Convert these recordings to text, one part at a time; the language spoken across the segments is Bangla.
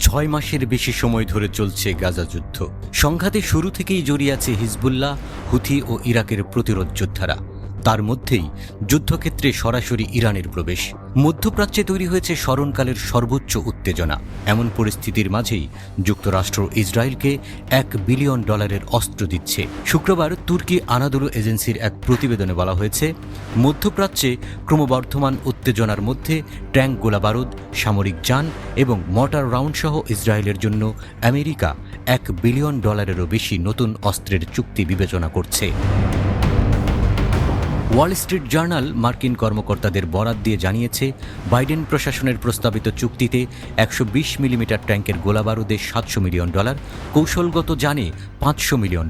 6 মাসের বেশি সময় ধরে চলছে গাজা যুদ্ধ। সংঘাতে শুরু থেকেই জড়িয়ে আছে হিজবুল্লাহ, হুথি ও ইরাকের প্রতিরোধ যোদ্ধারা। তার মধ্যেই যুদ্ধক্ষেত্রে সরাসরি ইরানের প্রবেশ। মধ্যপ্রাচ্যে তৈরি হয়েছে স্মরণকালের সর্বোচ্চ উত্তেজনা। এমন পরিস্থিতির মাঝেই যুক্তরাষ্ট্র ইসরায়েলকে $1 বিলিয়ন অস্ত্র দিচ্ছে। শুক্রবার তুর্কি আনাদোলু এজেন্সির এক প্রতিবেদনে বলা হয়েছে, মধ্যপ্রাচ্যে ক্রমবর্ধমান উত্তেজনার মধ্যে ট্যাঙ্ক, গোলাবারুদ, সামরিক যান এবং মর্টার রাউন্ড সহ ইসরায়েলের জন্য আমেরিকা $1 বিলিয়নেরও বেশি নতুন অস্ত্রের চুক্তি বিবেচনা করছে। ওয়াল স্ট্রিট জার্নাল মার্কিন কর্মকর্তাদের বরাত দিয়ে জানিয়েছে, বাইডেন প্রশাসনের প্রস্তাবিত চুক্তিতে 120 মিলিমিটার ট্যাঙ্কের গোলাবারুদে $700 মিলিয়ন, কৌশলগত যানে $500 মিলিয়ন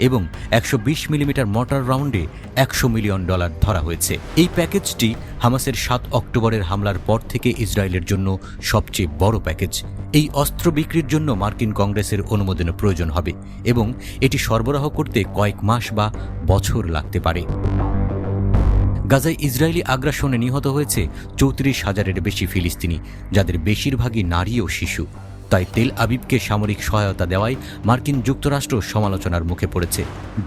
এবং 120 মিলিমিটার মর্টার রাউন্ডে $100 মিলিয়ন ধরা হয়েছে। এই প্যাকেজটি হামাসের 7 অক্টোবরের হামলার পর থেকে ইসরায়েলের জন্য সবচেয়ে বড় প্যাকেজ। এই অস্ত্র বিক্রির জন্য মার্কিন কংগ্রেসের অনুমোদনের প্রয়োজন হবে এবং এটি সরবরাহ করতে কয়েক মাস বা বছর লাগতে পারে। গাজায় ইসরায়েলি আগ্রাসনে নিহত হয়েছে 34,000-এর বেশি ফিলিস্তিনি, যাদের বেশিরভাগই নারী ও শিশু। তাই তেল আবিবকে সামরিক সহায়তা দেওয়ায় মার্কিন যুক্তরাষ্ট্র সমালোচনার মুখে পড়েছে,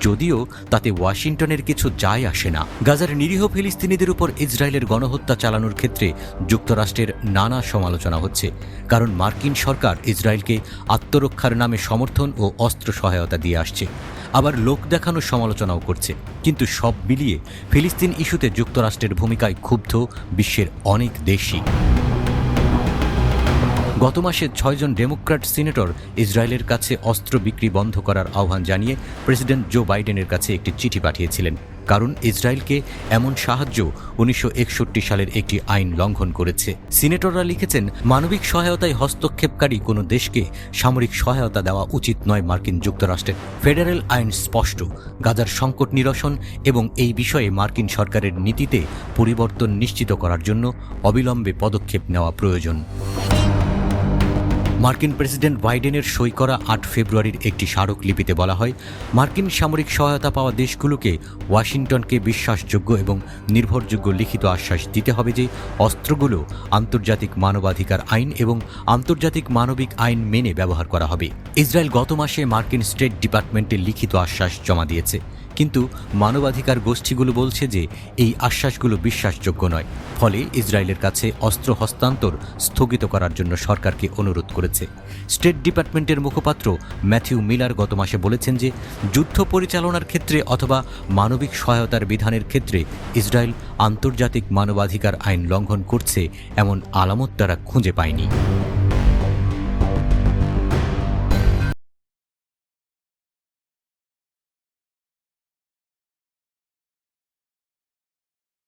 যদিও তাতে ওয়াশিংটনের কিছু যায় আসে না। গাজার নিরীহ ফিলিস্তিনিদের উপর ইসরায়েলের গণহত্যা চালানোর ক্ষেত্রে যুক্তরাষ্ট্রের নানা সমালোচনা হচ্ছে, কারণ মার্কিন সরকার ইসরায়েলকে আত্মরক্ষার নামে সমর্থন ও অস্ত্র সহায়তা দিয়ে আসছে, আবার লোক দেখানোর সমালোচনাও করছে। কিন্তু সব মিলিয়ে ফিলিস্তিন ইস্যুতে যুক্তরাষ্ট্রের ভূমিকায় ক্ষুব্ধ বিশ্বের অনেক দেশই। গত মাসে 6 জন ডেমোক্র্যাট সিনেটর ইসরায়েলের কাছে অস্ত্র বিক্রি বন্ধ করার আহ্বান জানিয়ে প্রেসিডেন্ট জো বাইডেনের কাছে একটি চিঠি পাঠিয়েছিলেন, কারণ ইসরায়েলকে এমন সাহায্য 1961 সালের একটি আইন লঙ্ঘন করেছে। সিনেটররা লিখেছেন, মানবিক সহায়তায় হস্তক্ষেপকারী কোনো দেশকে সামরিক সহায়তা দেওয়া উচিত নয় মার্কিন যুক্তরাষ্ট্রের। ফেডারেল আইন স্পষ্ট, গাজার সংকট নিরসন এবং এই বিষয়ে মার্কিন সরকারের নীতিতে পরিবর্তন নিশ্চিত করার জন্য অবিলম্বে পদক্ষেপ নেওয়া প্রয়োজন। মার্কিন প্রেসিডেন্ট বাইডেনের সই করা 8 ফেব্রুয়ারির একটি স্মারকলিপিতে বলা হয়, মার্কিন সামরিক সহায়তা পাওয়া দেশগুলোকে ওয়াশিংটনকে বিশ্বাসযোগ্য এবং নির্ভরযোগ্য লিখিত আশ্বাস দিতে হবে যে অস্ত্রগুলো আন্তর্জাতিক মানবাধিকার আইন এবং আন্তর্জাতিক মানবিক আইন মেনে ব্যবহার করা হবে। ইসরায়েল গত মাসে মার্কিন স্টেট ডিপার্টমেন্টে লিখিত আশ্বাস জমা দিয়েছে, কিন্তু মানবাধিকার গোষ্ঠীগুলো বলছে যে এই আশ্বাসগুলো বিশ্বাসযোগ্য নয়। ফলে ইসরায়েলের কাছে অস্ত্র হস্তান্তর স্থগিত করার জন্য সরকারকে অনুরোধ করেছে। স্টেট ডিপার্টমেন্টের মুখপাত্র ম্যাথিউ মিলার গত মাসে বলেছেন যে যুদ্ধ পরিচালনার ক্ষেত্রে অথবা মানবিক সহায়তার বিধানের ক্ষেত্রে ইসরায়েল আন্তর্জাতিক মানবাধিকার আইন লঙ্ঘন করছে এমন আলামত তারা খুঁজে পায়নি।